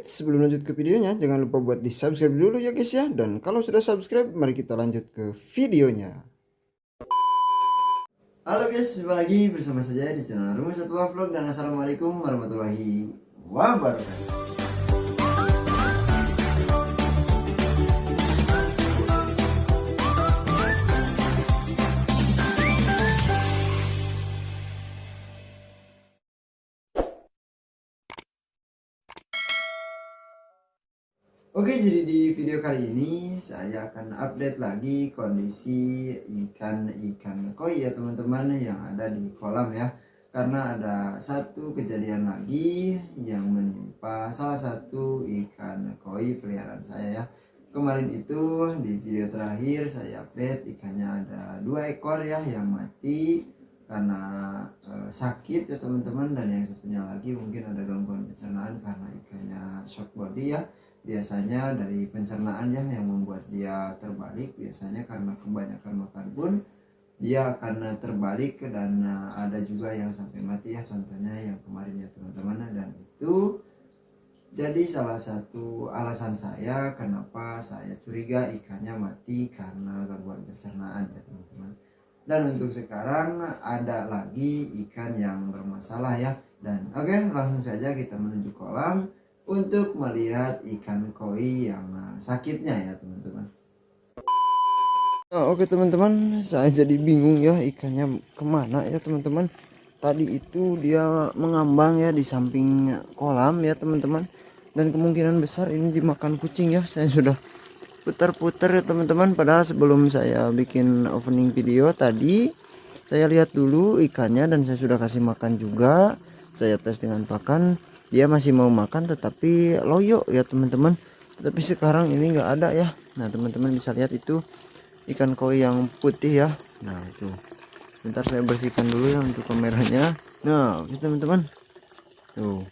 Sebelum lanjut ke videonya, jangan lupa buat di subscribe dulu ya guys ya. Dan kalau sudah subscribe, mari kita lanjut ke videonya. Halo guys, jumpa lagi bersama saya di channel Rumah Satwa Vlog. Dan assalamualaikum warahmatullahi wabarakatuh. Oke, jadi di video kali ini saya akan update lagi kondisi ikan koi ya teman-teman yang ada di kolam ya. Karena ada satu kejadian lagi yang menimpa salah satu ikan koi peliharaan saya ya. Kemarin itu di video terakhir saya update ikannya ada 2 ekor ya yang mati karena sakit ya teman-teman, dan yang satunya lagi mungkin ada gangguan pencernaan karena ikannya shock body ya. Biasanya dari pencernaan ya yang membuat dia terbalik, biasanya karena kebanyakan makan pun dia akan terbalik, dan ada juga yang sampai mati ya, contohnya yang kemarin ya teman-teman. Dan itu jadi salah satu alasan saya kenapa saya curiga ikannya mati karena gangguan pencernaan ya teman-teman. Dan untuk sekarang ada lagi ikan yang bermasalah ya. Dan oke, langsung saja kita menuju kolam untuk melihat ikan koi yang sakitnya ya teman-teman. Oke teman-teman, saya jadi bingung ya ikannya kemana ya teman-teman. Tadi itu dia mengambang ya di samping kolam ya teman-teman, dan kemungkinan besar ini dimakan kucing ya. Saya sudah putar-putar ya teman-teman, padahal sebelum saya bikin opening video tadi saya lihat dulu ikannya dan saya sudah kasih makan juga. Saya tes dengan pakan, dia masih mau makan tetapi loyo ya teman-teman. Tapi sekarang ini enggak ada ya. Nah teman-teman bisa lihat itu ikan koi yang putih ya. Nah itu, bentar saya bersihkan dulu ya untuk kameranya. Nah oke teman-teman, tuh,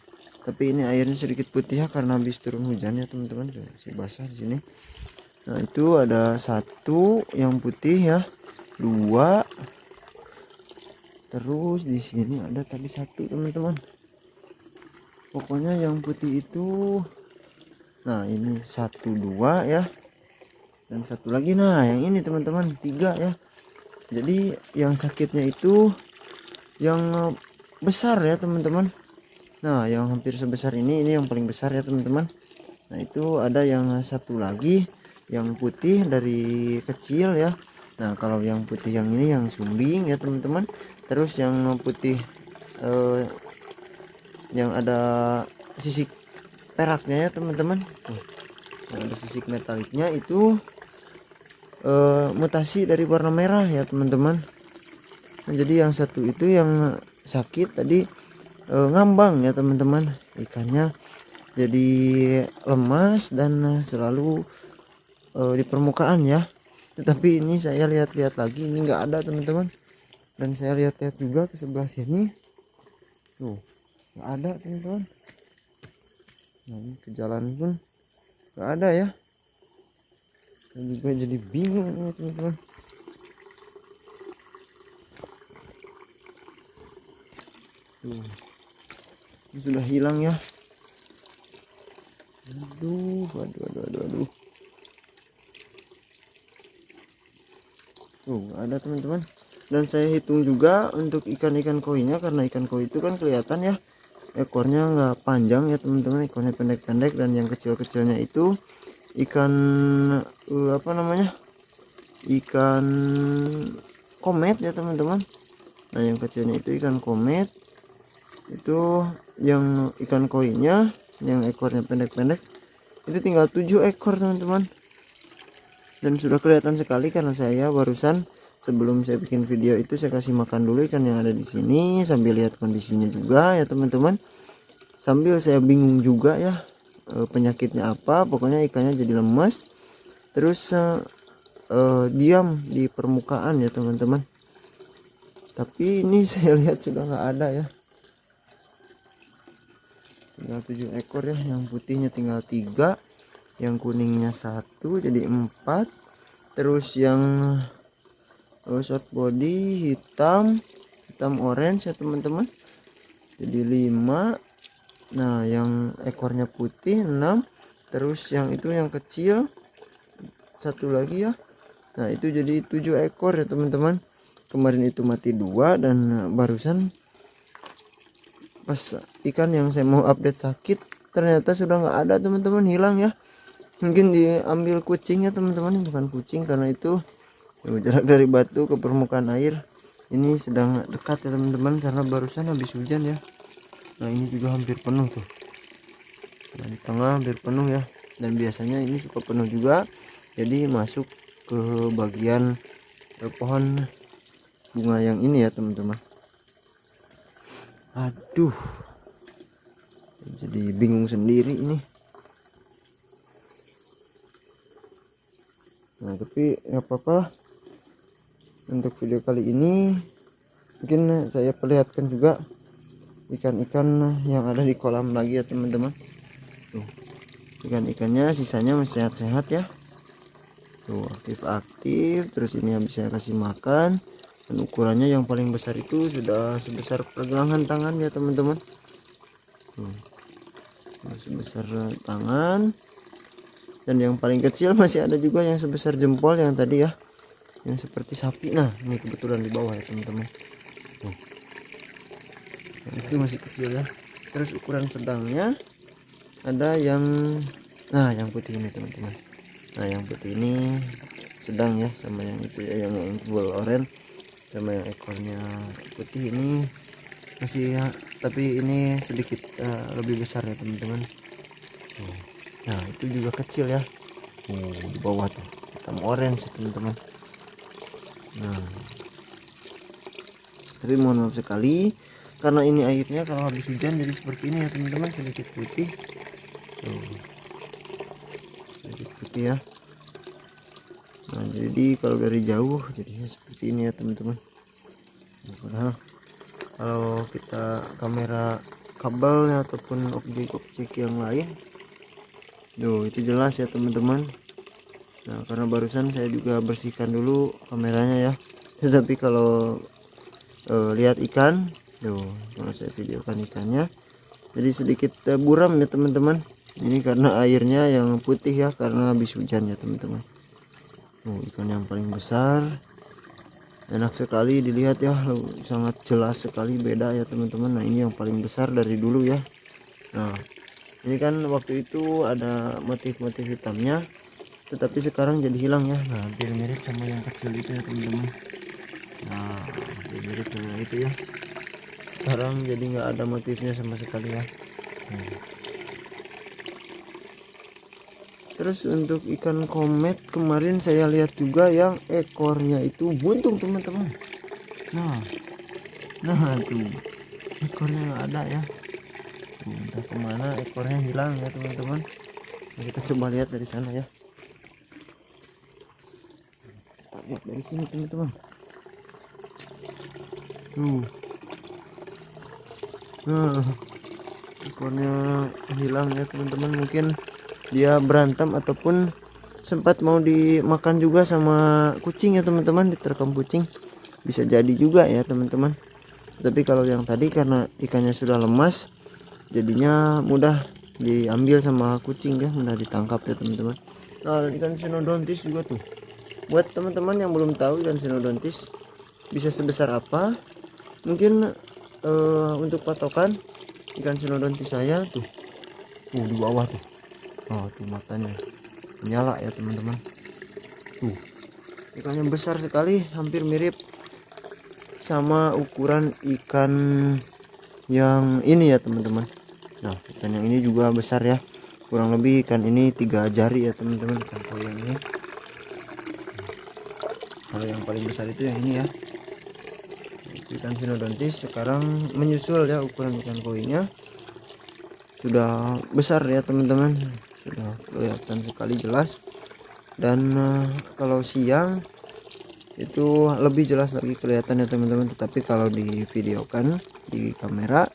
tapi ini airnya sedikit putih ya karena habis turun hujan ya teman-teman. Masih basah di sini. Nah itu ada satu yang putih ya, dua, terus di sini ada tadi satu teman-teman. Pokoknya yang putih itu, nah ini satu dua ya, dan satu lagi. Nah yang ini teman-teman, tiga ya. Jadi yang sakitnya itu yang besar ya teman-teman. Nah yang hampir sebesar ini yang paling besar ya teman-teman. Nah itu ada yang satu lagi yang putih dari kecil ya. Nah kalau yang putih yang ini yang sumbing ya teman-teman. Terus yang putih yang ada sisik peraknya ya teman-teman. Yang ada sisik metaliknya itu mutasi dari warna merah ya teman-teman. Nah, jadi yang satu itu yang sakit tadi ngambang ya teman-teman, ikannya jadi lemas dan selalu di permukaan ya. Tetapi ini saya lihat-lihat lagi, ini enggak ada teman-teman. Dan saya lihat-lihat juga ke sebelah sini, tuh enggak ada teman-teman. Nah ini ke jalan pun enggak ada ya. Saya juga jadi bingung ini teman-teman. Tuh, ini sudah hilang ya. Aduh. Tuh nggak ada teman-teman. Dan saya hitung juga untuk ikan-ikan koinya, karena ikan koi itu kan kelihatan ya ekornya nggak panjang ya teman-teman, ekornya pendek-pendek. Dan yang kecil-kecilnya itu ikan apa namanya, ikan komet ya teman-teman. Nah yang kecilnya itu ikan komet, itu yang ikan koinya yang ekornya pendek-pendek itu tinggal 7 ekor teman-teman. Dan sudah kelihatan sekali karena saya barusan sebelum saya bikin video itu saya kasih makan dulu ikan yang ada di sini sambil lihat kondisinya juga ya teman-teman. Sambil saya bingung juga ya penyakitnya apa. Pokoknya ikannya jadi lemas, terus diam di permukaan ya teman-teman. Tapi ini saya lihat sudah nggak ada ya, tinggal 7 ekor ya. Yang putihnya tinggal 3, yang kuningnya 1 jadi 4, terus yang short body hitam orange ya teman-teman jadi 5, Nah, yang ekornya putih 6, terus yang itu yang kecil satu lagi ya. Nah, itu jadi 7 ekor ya teman-teman. Kemarin itu mati 2, dan barusan pas ikan yang saya mau update sakit ternyata sudah nggak ada teman-teman, hilang ya. Mungkin diambil kucing ya teman-teman, bukan kucing karena itu jarak dari batu ke permukaan air ini sedang dekat ya teman-teman, karena barusan habis hujan ya. Nah, ini juga hampir penuh tuh. Nah, di tengah hampir penuh ya, dan biasanya ini suka penuh juga, jadi masuk ke bagian pohon bunga yang ini ya teman-teman. Aduh, jadi bingung sendiri ini. Nah, tapi nggak apa-apa, untuk video kali ini mungkin saya perlihatkan juga ikan-ikan yang ada di kolam lagi ya teman-teman. Tuh, ikan-ikannya sisanya masih sehat-sehat ya. Tuh, aktif-aktif. Terus ini habis saya kasih makan, dan ukurannya yang paling besar itu sudah sebesar pergelangan tangan ya teman-teman. Tuh, sebesar tangan. Dan yang paling kecil masih ada juga yang sebesar jempol yang tadi ya, yang seperti sapi. Nah, ini kebetulan di bawah ya teman-teman. Tuh, nah, itu masih kecil ya. Terus ukuran sedangnya ada yang, nah yang putih ini teman-teman. Nah, yang putih ini sedang ya, sama yang itu ya, yang full orange, sama yang ekornya putih ini masih ya, tapi ini sedikit lebih besar ya teman-teman. Nah, itu juga kecil ya. Di bawah tuh hitam orange ya teman-teman. Nah, tapi mohon maaf sekali karena ini airnya kalau habis hujan jadi seperti ini ya teman-teman, sedikit putih. Tuh, sedikit putih ya. Nah, jadi kalau dari jauh jadinya seperti ini ya teman-teman. Padahal kalau kita kamera kabel ataupun objek-objek yang lain, itu jelas ya teman-teman. Nah, karena barusan saya juga bersihkan dulu kameranya ya. Tetapi kalau lihat ikan, kalau saya videokan ikannya jadi sedikit buram ya teman-teman. Ini karena airnya yang putih ya, karena habis hujan ya teman-teman. Ikan yang paling besar, enak sekali dilihat ya, sangat jelas sekali beda ya teman-teman. Nah, ini yang paling besar dari dulu ya. Nah, ini kan waktu itu ada motif-motif hitamnya, tetapi sekarang jadi hilang ya. Nah, hampir mirip sama yang kecil itu ya teman-teman. Nah, hampir mirip sama itu ya. Sekarang jadi nggak ada motifnya sama sekali ya. Terus untuk ikan komet kemarin saya lihat juga yang ekornya itu buntung teman-teman. Nah tuh ekornya nggak ada ya. Entah kemana ekornya, hilang ya teman-teman. Nah, kita coba lihat dari sana ya. Kita lihat dari sini teman-teman. Nah, ekornya hilang ya teman-teman. Mungkin dia berantem ataupun sempat mau dimakan juga sama kucing ya teman-teman, diterkam kucing, bisa jadi juga ya teman-teman. Tapi kalau yang tadi karena ikannya sudah lemas, jadinya mudah diambil sama kucing ya, mudah ditangkap ya teman-teman. Nah, ikan sinodontis juga tuh, buat teman-teman yang belum tahu ikan sinodontis bisa sebesar apa, mungkin untuk patokan ikan sinodontis saya tuh, di bawah tuh. Tuh matanya menyala ya teman-teman. Tuh, ikannya besar sekali, hampir mirip sama ukuran ikan yang ini ya teman-teman. Nah, ikan yang ini juga besar ya, kurang lebih ikan ini 3 jari ya teman-teman, ikan koi yang ini. Kalau yang paling besar itu yang ini ya, ikan sinodontis. Sekarang menyusul ya, ukuran ikan koinya sudah besar ya teman-teman, sudah kelihatan sekali jelas. Dan kalau siang itu lebih jelas lagi kelihatan ya teman-teman. Tetapi kalau di videokan di kamera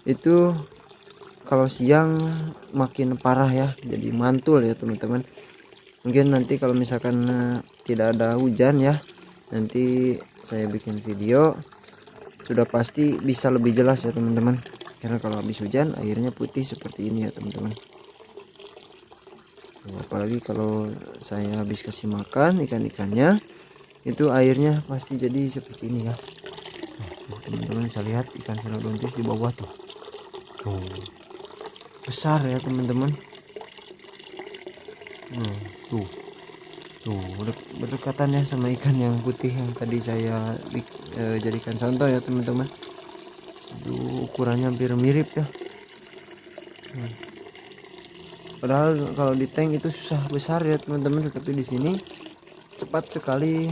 itu kalau siang makin parah ya, jadi mantul ya teman-teman. Mungkin nanti kalau misalkan tidak ada hujan ya, nanti saya bikin video sudah pasti bisa lebih jelas ya teman-teman. karena kalau habis hujan airnya putih seperti ini ya teman-teman. Apalagi kalau saya habis kasih makan ikan-ikannya, itu airnya pasti jadi seperti ini ya. Teman-teman bisa lihat ikan Sinodontis di bawah tuh. Besar ya teman-teman. Tuh berdekatan ya sama ikan yang putih yang tadi saya jadikan contoh ya teman-teman. Ukurannya hampir mirip ya. Padahal kalau di tank itu susah besar ya teman-teman, tetapi di sini cepat sekali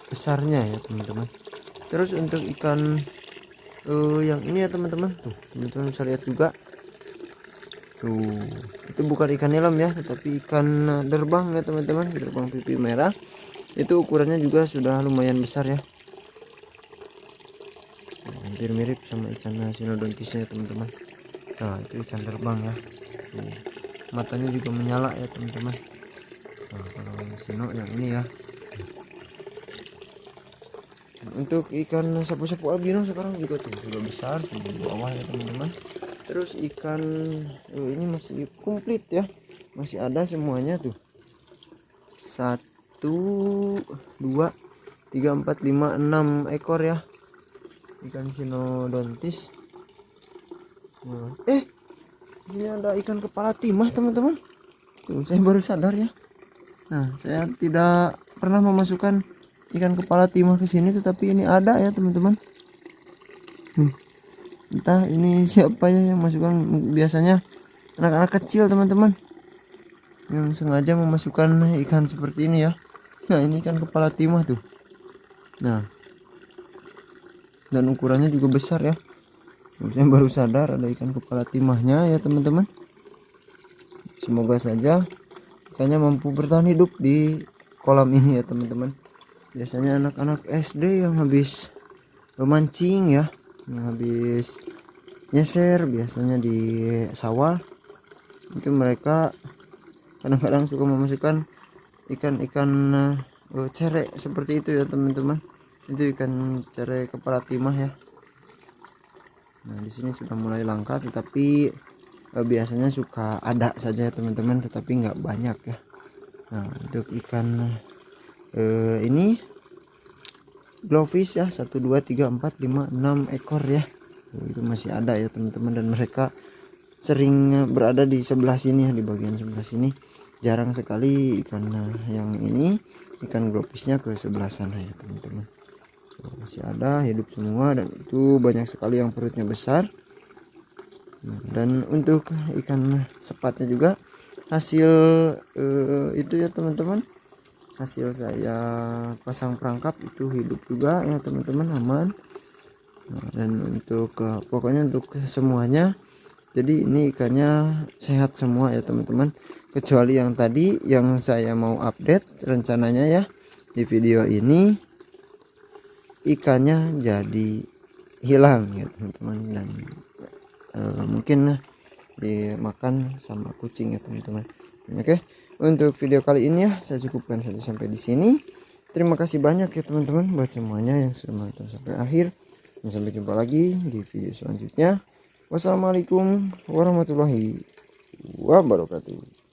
besarnya ya teman-teman. Terus untuk ikan yang ini ya teman-teman, tuh teman-teman bisa lihat juga. Tuh, itu bukan ikan nilem ya, tetapi ikan derbang ya teman-teman, derbang pipi merah. Itu ukurannya juga sudah lumayan besar ya. Hampir mirip sama ikan Sinodontisnya ya teman-teman. Nah, itu ikan terbang ya. Tuh, matanya juga menyala ya teman-teman. Nah, kalau sino yang ini ya. Untuk ikan sapu-sapu albino sekarang juga tuh sudah besar tuh di bawah ya teman-teman. Terus ikan ini masih komplit ya, masih ada semuanya tuh. 1, 2, 3, 4, 5, 6 ekor ya ikan Sinodontis. Ini ada ikan kepala timah teman-teman. Tuh, saya baru sadar ya. Nah, saya tidak pernah memasukkan ikan kepala timah ke sini, tetapi ini ada ya teman-teman. Entah ini siapa ya yang masukkan, biasanya anak-anak kecil teman-teman yang sengaja memasukkan ikan seperti ini ya. Nah, ini ikan kepala timah tuh. Nah, dan ukurannya juga besar ya. Saya baru sadar ada ikan kepala timahnya ya teman-teman. Semoga saja ikannya mampu bertahan hidup di kolam ini ya teman-teman. Biasanya anak-anak SD yang habis memancing ya, yang habis nyeser biasanya di sawah, itu mereka kadang-kadang suka memasukkan ikan-ikan cerek seperti itu ya teman-teman. Itu ikan cerek kepala timah ya. Nah, di sini sudah mulai langka, tetapi biasanya suka ada saja teman-teman, tetapi nggak banyak ya. Nah, untuk ikan ini glowfish ya, 1, 2, 3, 4, 5, 6 ekor ya. Itu masih ada ya teman-teman, dan mereka sering berada di sebelah sini ya, di bagian sebelah sini. Jarang sekali ikan yang ini, ikan glowfishnya ke sebelah sana ya teman-teman. Masih ada, hidup semua, dan itu banyak sekali yang perutnya besar. Dan untuk ikan sepatnya juga hasil itu ya teman-teman, hasil saya pasang perangkap itu hidup juga ya teman-teman, aman. Nah, dan untuk pokoknya untuk semuanya, jadi ini ikannya sehat semua ya teman-teman, kecuali yang tadi yang saya mau update rencananya ya di video ini, ikannya jadi hilang ya teman-teman, dan mungkin dimakan sama kucing ya teman-teman. Oke, untuk video kali ini ya saya cukupkan saja sampai di sini. Terima kasih banyak ya teman-teman buat semuanya yang sudah menonton sampai akhir, dan sampai jumpa lagi di video selanjutnya. Wassalamualaikum warahmatullahi wabarakatuh.